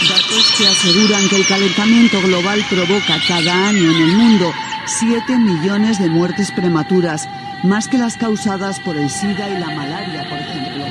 Datos que aseguran que el calentamiento global provoca cada año en el mundo 7 millones de muertes prematuras, más que las causadas por el SIDA y la malaria, por ejemplo.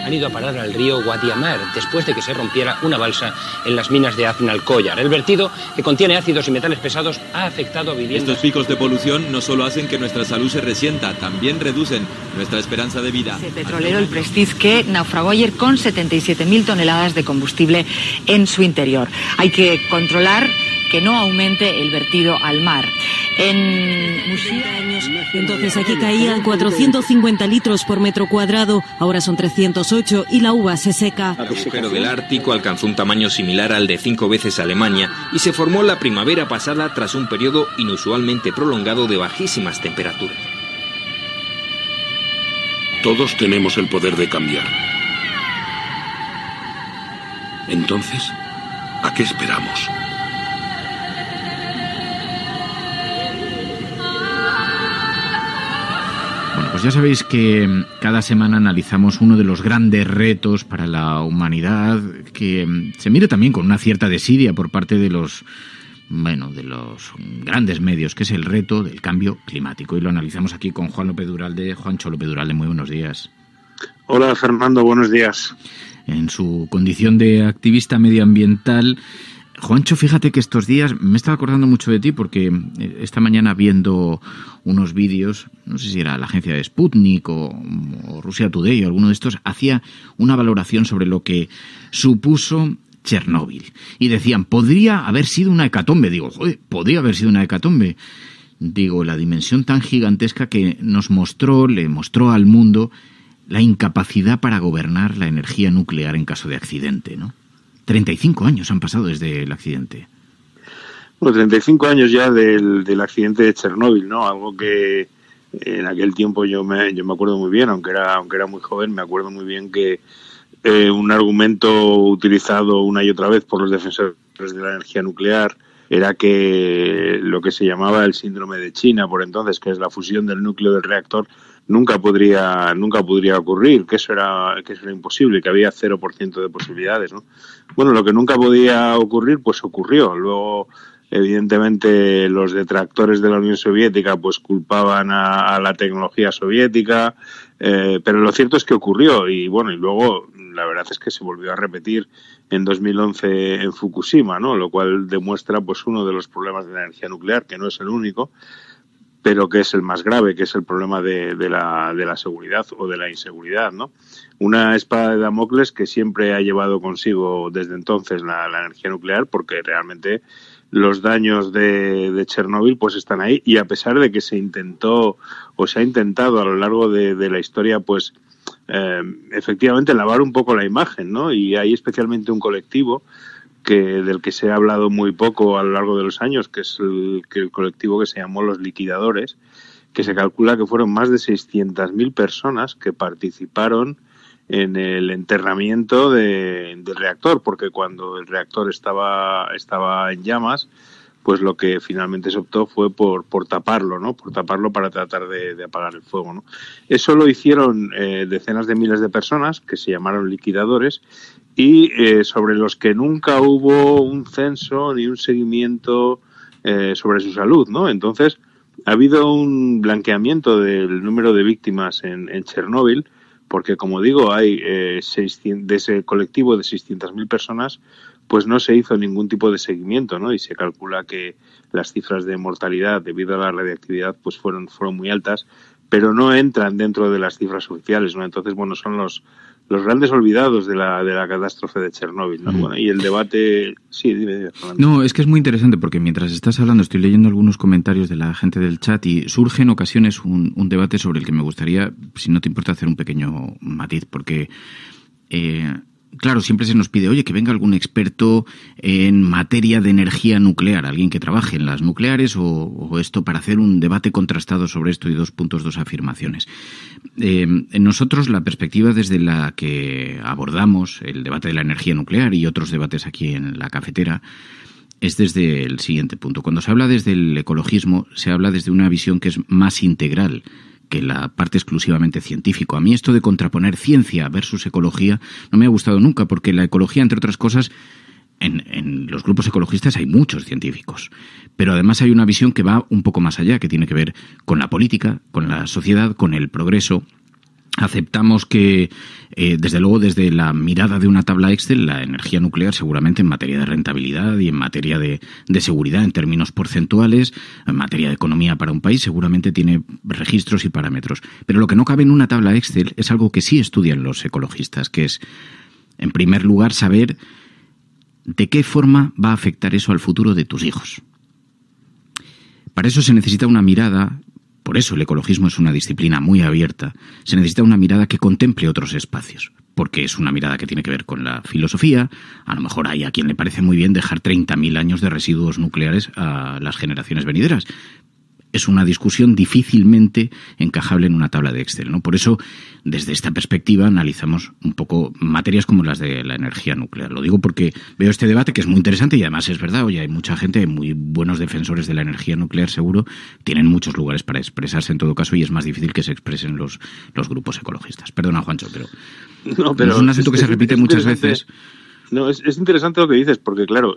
Han ido a parar al río Guadiamar después de que se rompiera una balsa en las minas de Aznalcóllar. El vertido, que contiene ácidos y metales pesados, ha afectado a viviendas. Estos picos de polución no solo hacen que nuestra salud se resienta, también reducen nuestra esperanza de vida. El petrolero, el Prestige, que naufragó ayer con 77.000 toneladas de combustible en su interior. Hay que controlar que no aumente el vertido al mar. En Muxía, entonces aquí caían 450 litros por metro cuadrado, ahora son 308 y la uva se seca. El agujero del Ártico alcanzó un tamaño similar al de 5 veces Alemania y se formó la primavera pasada tras un periodo inusualmente prolongado de bajísimas temperaturas. Todos tenemos el poder de cambiar. Entonces, ¿a qué esperamos? Bueno, pues ya sabéis que cada semana analizamos uno de los grandes retos para la humanidad, que se mira también con una cierta desidia por parte de los grandes medios, que es el reto del cambio climático. Y lo analizamos aquí con Juancho López Duralde. Muy buenos días. Hola, Fernando, buenos días. En su condición de activista medioambiental, Juancho, fíjate que estos días me estaba acordando mucho de ti porque esta mañana viendo unos vídeos, no sé si era la agencia de Sputnik o Russia Today o alguno de estos, hacía una valoración sobre lo que supuso Chernóbil. Y decían, podría haber sido una hecatombe. Digo, joder, podría haber sido una hecatombe. Digo, la dimensión tan gigantesca que le mostró al mundo la incapacidad para gobernar la energía nuclear en caso de accidente, ¿no? 35 años han pasado desde el accidente. Bueno, 35 años ya del accidente de Chernóbil, ¿no? Algo que en aquel tiempo yo me acuerdo muy bien, aunque era muy joven, me acuerdo muy bien que un argumento utilizado una y otra vez por los defensores de la energía nuclear era que lo que se llamaba el síndrome de China por entonces, que es la fusión del núcleo del reactor, nunca podría ocurrir, que eso era imposible, que había 0% de posibilidades, ¿no? Bueno, lo que nunca podía ocurrir, pues ocurrió. Luego, evidentemente, los detractores de la Unión Soviética pues culpaban a la tecnología soviética, pero lo cierto es que ocurrió y bueno, y luego la verdad es que se volvió a repetir en 2011 en Fukushima, ¿no? Lo cual demuestra pues uno de los problemas de la energía nuclear, que no es el único, pero que es el más grave, que es el problema de la seguridad o de la inseguridad, ¿no? Una espada de Damocles que siempre ha llevado consigo desde entonces la energía nuclear, porque realmente los daños de Chernóbil pues están ahí, y a pesar de que se ha intentado a lo largo de la historia pues efectivamente lavar un poco la imagen, ¿no? Y hay especialmente un colectivo del que se ha hablado muy poco a lo largo de los años, que es el colectivo que se llamó Los Liquidadores, que se calcula que fueron más de 600.000 personas que participaron en el enterramiento del reactor, porque cuando el reactor estaba en llamas, pues lo que finalmente se optó fue por taparlo, ¿no? Por taparlo para tratar de apagar el fuego, ¿no? Eso lo hicieron decenas de miles de personas que se llamaron liquidadores y sobre los que nunca hubo un censo ni un seguimiento sobre su salud, ¿no? Entonces, ha habido un blanqueamiento del número de víctimas en Chernóbil, porque, como digo, hay de ese colectivo de 600.000 personas, pues no se hizo ningún tipo de seguimiento, ¿no? Y se calcula que las cifras de mortalidad debido a la radiactividad pues fueron muy altas, pero no entran dentro de las cifras oficiales, ¿no? Entonces, bueno, son los grandes olvidados de la catástrofe de Chernóbil, ¿no? Bueno, y el debate... Sí, dime, Fernando. No, es que es muy interesante porque mientras estás hablando estoy leyendo algunos comentarios de la gente del chat y surge en ocasiones un debate sobre el que me gustaría, si no te importa, hacer un pequeño matiz, porque... Claro, siempre se nos pide, oye, que venga algún experto en materia de energía nuclear, alguien que trabaje en las nucleares o esto, para hacer un debate contrastado sobre esto y 2 puntos, 2 afirmaciones. En nosotros la perspectiva desde la que abordamos el debate de la energía nuclear y otros debates aquí en la cafetera es desde el siguiente punto. Cuando se habla desde el ecologismo, se habla desde una visión que es más integral que la parte exclusivamente científica. A mí esto de contraponer ciencia versus ecología no me ha gustado nunca, porque la ecología, entre otras cosas, en los grupos ecologistas hay muchos científicos, pero además hay una visión que va un poco más allá, que tiene que ver con la política, con la sociedad, con el progreso. Aceptamos que, desde luego, desde la mirada de una tabla Excel, la energía nuclear seguramente en materia de rentabilidad y en materia de seguridad en términos porcentuales, en materia de economía para un país, seguramente tiene registros y parámetros. Pero lo que no cabe en una tabla Excel es algo que sí estudian los ecologistas, que es, en primer lugar, saber de qué forma va a afectar eso al futuro de tus hijos. Para eso se necesita una mirada. Por eso el ecologismo es una disciplina muy abierta. Se necesita una mirada que contemple otros espacios, porque es una mirada que tiene que ver con la filosofía. A lo mejor hay a quien le parece muy bien dejar 30.000 años de residuos nucleares a las generaciones venideras. Es una discusión difícilmente encajable en una tabla de Excel, ¿no? Por eso, desde esta perspectiva, analizamos un poco materias como las de la energía nuclear. Lo digo porque veo este debate, que es muy interesante y además es verdad. Oye, hay mucha gente, muy buenos defensores de la energía nuclear, seguro. Tienen muchos lugares para expresarse en todo caso y es más difícil que se expresen los grupos ecologistas. Perdona, Juancho, pero es un asunto que se repite muchas veces. No, es interesante lo que dices, porque claro,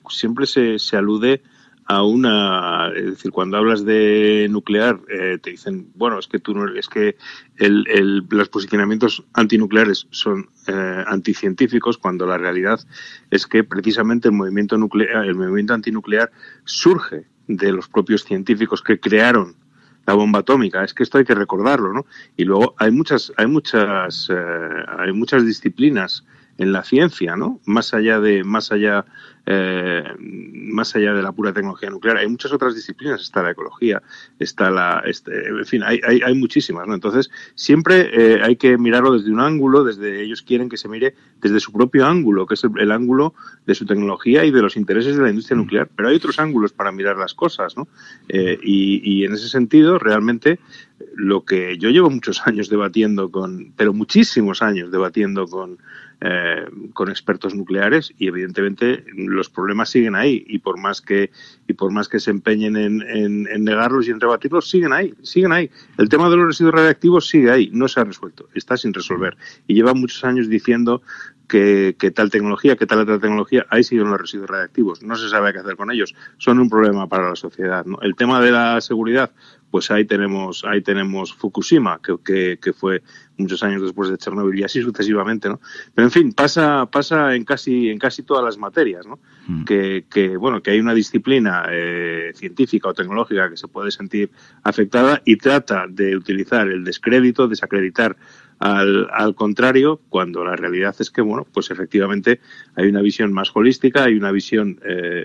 siempre se alude a una, es decir, cuando hablas de nuclear, te dicen, bueno, es que los posicionamientos antinucleares son anticientíficos, cuando la realidad es que precisamente el movimiento antinuclear surge de los propios científicos que crearon la bomba atómica. Es que esto hay que recordarlo, ¿no? Y luego hay muchas disciplinas en la ciencia, ¿no? Más allá de la pura tecnología nuclear, hay muchas otras disciplinas. Está la ecología, en fin, hay muchísimas, ¿no? Entonces, siempre hay que mirarlo desde un ángulo, ellos quieren que se mire desde su propio ángulo, que es el ángulo de su tecnología y de los intereses de la industria nuclear. Pero hay otros ángulos para mirar las cosas, ¿no? Y en ese sentido, realmente, lo que yo llevo muchos años debatiendo pero muchísimos años debatiendo con expertos nucleares, y evidentemente los problemas siguen ahí, y por más que se empeñen en negarlos y en rebatirlos, siguen ahí. El tema de los residuos radiactivos sigue ahí, no se ha resuelto, está sin resolver, y lleva muchos años diciendo que tal tecnología, que tal otra tecnología, ahí siguen los residuos radiactivos, no se sabe qué hacer con ellos, son un problema para la sociedad, ¿no? El tema de la seguridad, pues ahí tenemos Fukushima, que fue muchos años después de Chernobyl, y así sucesivamente, ¿no? Pero en fin, pasa en casi todas las materias, ¿no? Que hay una disciplina científica o tecnológica que se puede sentir afectada y trata de utilizar el descrédito, desacreditar al contrario, cuando la realidad es que, bueno, pues efectivamente hay una visión más holística, hay una visión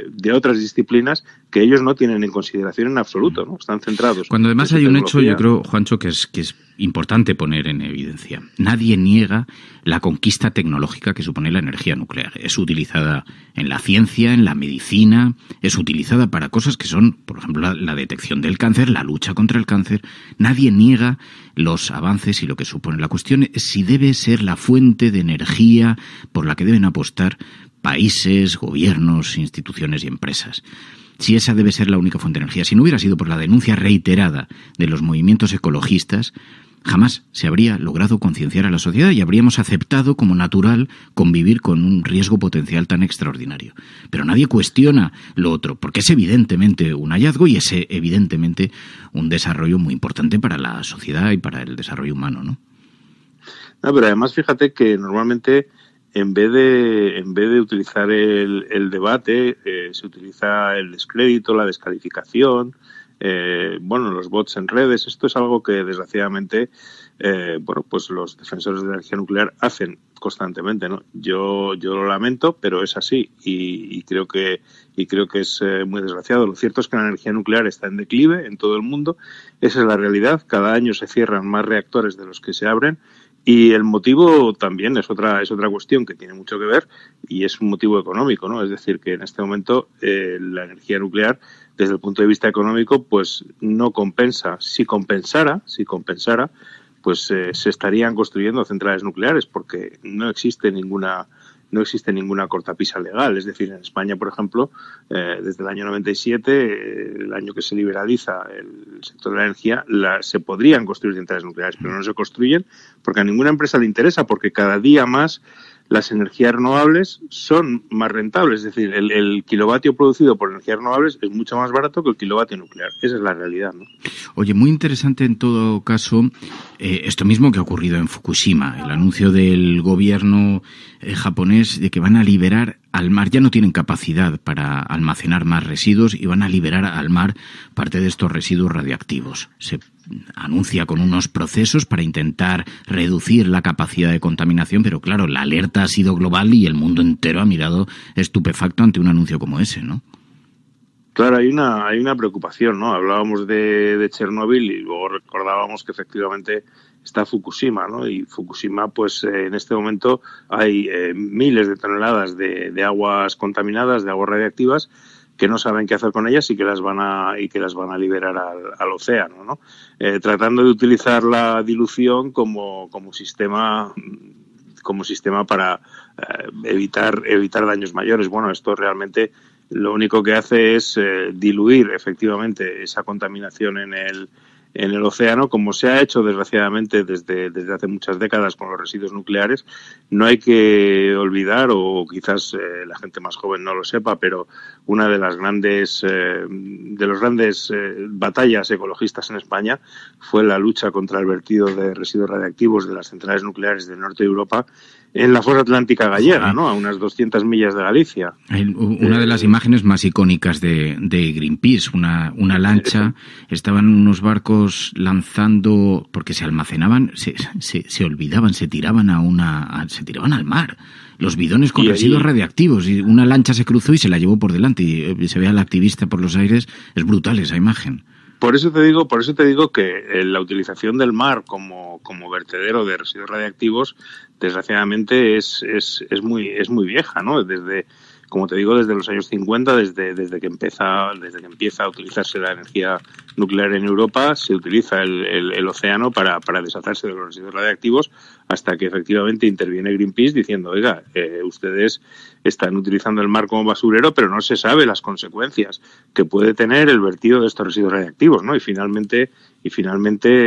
de otras disciplinas que ellos no tienen en consideración en absoluto, ¿no? Están centrados. Cuando además hay un hecho, yo creo, Juancho, que es importante poner en evidencia. Nadie niega la conquista tecnológica que supone la energía nuclear. Es utilizada en la ciencia, en la medicina, es utilizada para cosas que son, por ejemplo, la detección del cáncer, la lucha contra el cáncer. Nadie niega los avances y lo que supone. La cuestión es si debe ser la fuente de energía por la que deben apostar países, gobiernos, instituciones y empresas. Si esa debe ser la única fuente de energía. Si no hubiera sido por la denuncia reiterada de los movimientos ecologistas, jamás se habría logrado concienciar a la sociedad y habríamos aceptado como natural convivir con un riesgo potencial tan extraordinario. Pero nadie cuestiona lo otro, porque es evidentemente un hallazgo y es evidentemente un desarrollo muy importante para la sociedad y para el desarrollo humano, ¿no? No, pero además fíjate que normalmente en vez de utilizar el debate, se utiliza el descrédito, la descalificación, los bots en redes. Esto es algo que desgraciadamente pues los defensores de la energía nuclear hacen constantemente, ¿no? Yo lo lamento, pero es así y creo que es muy desgraciado. Lo cierto es que la energía nuclear está en declive en todo el mundo. Esa es la realidad. Cada año se cierran más reactores de los que se abren. Y el motivo también es otra cuestión que tiene mucho que ver, y es un motivo económico, ¿no? Es decir, que en este momento la energía nuclear, desde el punto de vista económico, pues no compensa. Si compensara, pues se estarían construyendo centrales nucleares, porque no existe ninguna cortapisa legal. Es decir, en España, por ejemplo, desde el año 97, el año que se liberaliza el sector de la energía, se podrían construir centrales nucleares, pero no se construyen porque a ninguna empresa le interesa, porque cada día más las energías renovables son más rentables. Es decir, el kilovatio producido por energías renovables es mucho más barato que el kilovatio nuclear. Esa es la realidad, ¿no? Oye, muy interesante en todo caso esto mismo que ha ocurrido en Fukushima, el anuncio del gobierno japonés de que van a liberar al mar, ya no tienen capacidad para almacenar más residuos y van a liberar al mar parte de estos residuos radiactivos. Se anuncia con unos procesos para intentar reducir la capacidad de contaminación, pero claro, la alerta ha sido global y el mundo entero ha mirado estupefacto ante un anuncio como ese, ¿no? Claro, hay una preocupación, ¿no? Hablábamos de Chernóbil y luego recordábamos que efectivamente está Fukushima, ¿no? Y Fukushima, pues en este momento hay miles de toneladas de aguas contaminadas, de aguas radiactivas, que no saben qué hacer con ellas y que las van a liberar al océano, ¿no? Tratando de utilizar la dilución como sistema para evitar daños mayores. Bueno, esto realmente lo único que hace es diluir efectivamente esa contaminación en el océano, como se ha hecho desgraciadamente desde hace muchas décadas con los residuos nucleares. No hay que olvidar, o quizás la gente más joven no lo sepa, pero una de las grandes batallas ecologistas en España fue la lucha contra el vertido de residuos radiactivos de las centrales nucleares del norte de Europa en la fosa atlántica gallega, ¿no? A unas 200 millas de Galicia. Una de las imágenes más icónicas de Greenpeace, una lancha, estaban unos barcos lanzando, porque se almacenaban, se olvidaban, se tiraban al mar, los bidones con residuos radiactivos, y una lancha se cruzó y se la llevó por delante, y se ve al activista por los aires. Es brutal esa imagen. Por eso te digo que la utilización del mar como vertedero de residuos radiactivos, desgraciadamente es muy vieja, ¿no? Como te digo, desde los años 50, desde que empieza a utilizarse la energía nuclear en Europa, se utiliza el océano para deshacerse de los residuos radiactivos, hasta que efectivamente interviene Greenpeace diciendo, oiga, ustedes están utilizando el mar como basurero, pero no se sabe las consecuencias que puede tener el vertido de estos residuos radiactivos, ¿no? Y finalmente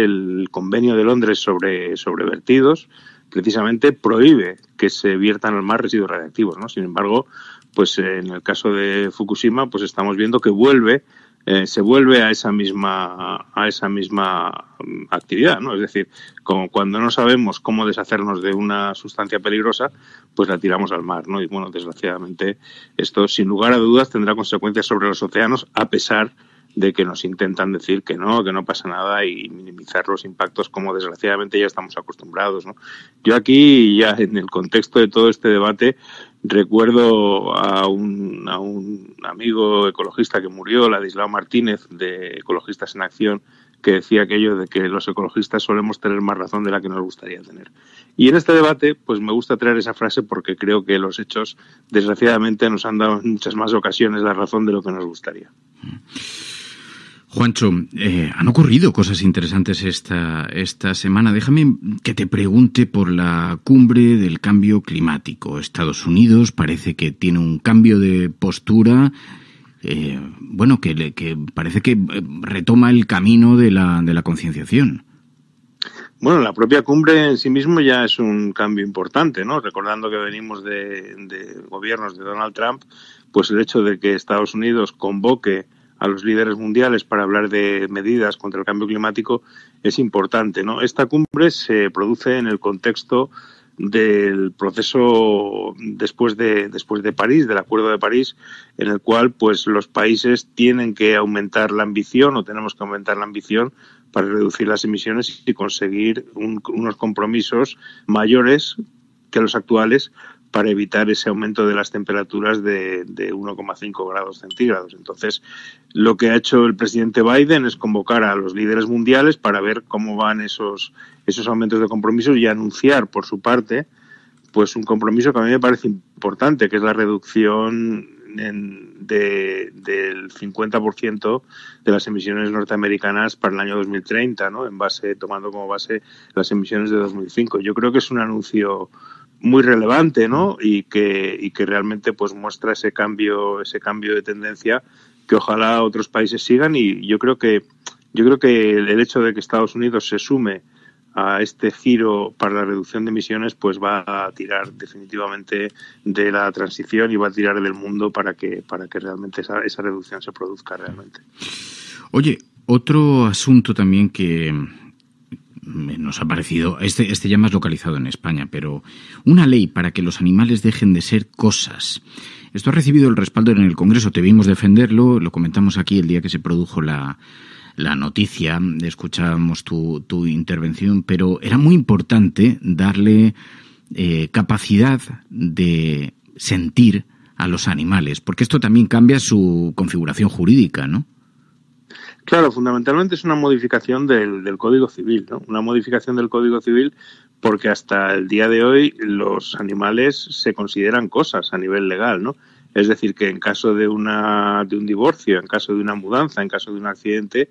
el Convenio de Londres sobre vertidos precisamente prohíbe que se viertan al mar residuos radiactivos, ¿no? Sin embargo, pues en el caso de Fukushima, pues estamos viendo que se vuelve a esa misma actividad, ¿no? Es decir, como cuando no sabemos cómo deshacernos de una sustancia peligrosa, pues la tiramos al mar, ¿no? Y bueno, desgraciadamente esto sin lugar a dudas tendrá consecuencias sobre los océanos, a pesar de que nos intentan decir que no pasa nada y minimizar los impactos, como desgraciadamente ya estamos acostumbrados, ¿no? Yo aquí, ya en el contexto de todo este debate, recuerdo a un amigo ecologista que murió, Ladislao Martínez, de Ecologistas en Acción, que decía aquello de que los ecologistas solemos tener más razón de la que nos gustaría tener. Y en este debate, pues me gusta traer esa frase porque creo que los hechos, desgraciadamente, nos han dado en muchas más ocasiones la razón de lo que nos gustaría. Juancho, han ocurrido cosas interesantes esta semana. Déjame que te pregunte por la cumbre del cambio climático. Estados Unidos parece que tiene un cambio de postura, que parece que retoma el camino de la concienciación. Bueno, la propia cumbre en sí mismo ya es un cambio importante, ¿no? Recordando que venimos de gobiernos de Donald Trump, pues el hecho de que Estados Unidos convoque a los líderes mundiales para hablar de medidas contra el cambio climático es importante, ¿no? Esta cumbre se produce en el contexto del proceso después de París, del Acuerdo de París, en el cual pues los países tienen que aumentar la ambición, o tenemos que aumentar la ambición para reducir las emisiones y conseguir unos compromisos mayores que los actuales para evitar ese aumento de las temperaturas de 1,5 grados centígrados. Entonces, lo que ha hecho el presidente Biden es convocar a los líderes mundiales para ver cómo van esos aumentos de compromisos y anunciar, por su parte, pues un compromiso que a mí me parece importante, que es la reducción del 50% de las emisiones norteamericanas para el año 2030, ¿no? Tomando como base las emisiones de 2005. Yo creo que es un anuncio muy relevante, ¿no? Y que realmente pues muestra ese cambio de tendencia que ojalá otros países sigan, y yo creo que el hecho de que Estados Unidos se sume a este giro para la reducción de emisiones, pues va a tirar definitivamente de la transición y va a tirar del mundo para que realmente esa reducción se produzca realmente. Oye, otro asunto también que nos ha parecido, este ya más localizado en España, pero una ley para que los animales dejen de ser cosas. Esto ha recibido el respaldo en el Congreso, te vimos defenderlo, lo comentamos aquí el día que se produjo la noticia, escuchábamos tu intervención, pero era muy importante darle capacidad de sentir a los animales, porque esto también cambia su configuración jurídica, ¿no? Claro, fundamentalmente es una modificación del Código Civil, ¿no? Una modificación del Código Civil porque hasta el día de hoy los animales se consideran cosas a nivel legal, ¿no? Es decir, que en caso de un divorcio, en caso de una mudanza, en caso de un accidente,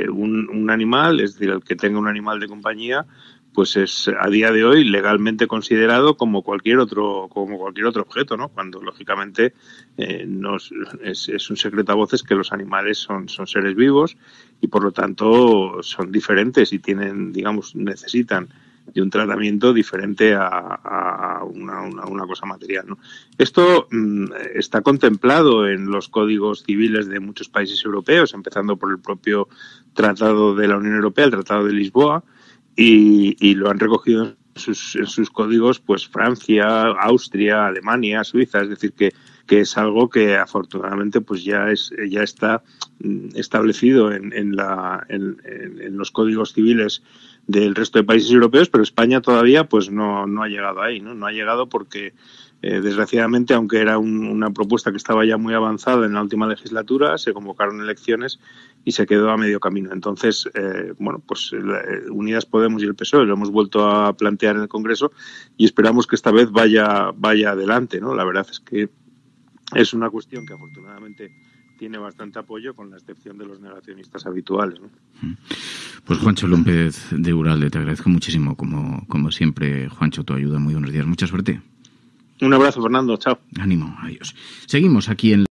un animal, es decir, el que tenga un animal de compañía, pues es a día de hoy legalmente considerado como cualquier otro objeto, ¿no? Cuando lógicamente es un secreto a voces que los animales son seres vivos y por lo tanto son diferentes y necesitan de un tratamiento diferente a una cosa material, ¿no? Esto está contemplado en los códigos civiles de muchos países europeos, empezando por el propio Tratado de la Unión Europea, el Tratado de Lisboa, y lo han recogido en sus códigos pues Francia, Austria, Alemania, Suiza, es decir que es algo que afortunadamente pues ya está establecido en los códigos civiles del resto de países europeos, pero España todavía pues no ha llegado ahí, no ha llegado porque desgraciadamente, aunque era una propuesta que estaba ya muy avanzada en la última legislatura, se convocaron elecciones y se quedó a medio camino. Entonces, Unidas Podemos y el PSOE lo hemos vuelto a plantear en el Congreso y esperamos que esta vez vaya adelante, ¿no? La verdad es que es una cuestión que afortunadamente tiene bastante apoyo, con la excepción de los negacionistas habituales, ¿no? Pues Juancho López de Uralde, te agradezco muchísimo, como siempre, Juancho, tu ayuda. Muy buenos días, mucha suerte. Un abrazo, Fernando, chao. Ánimo, adiós. Seguimos aquí en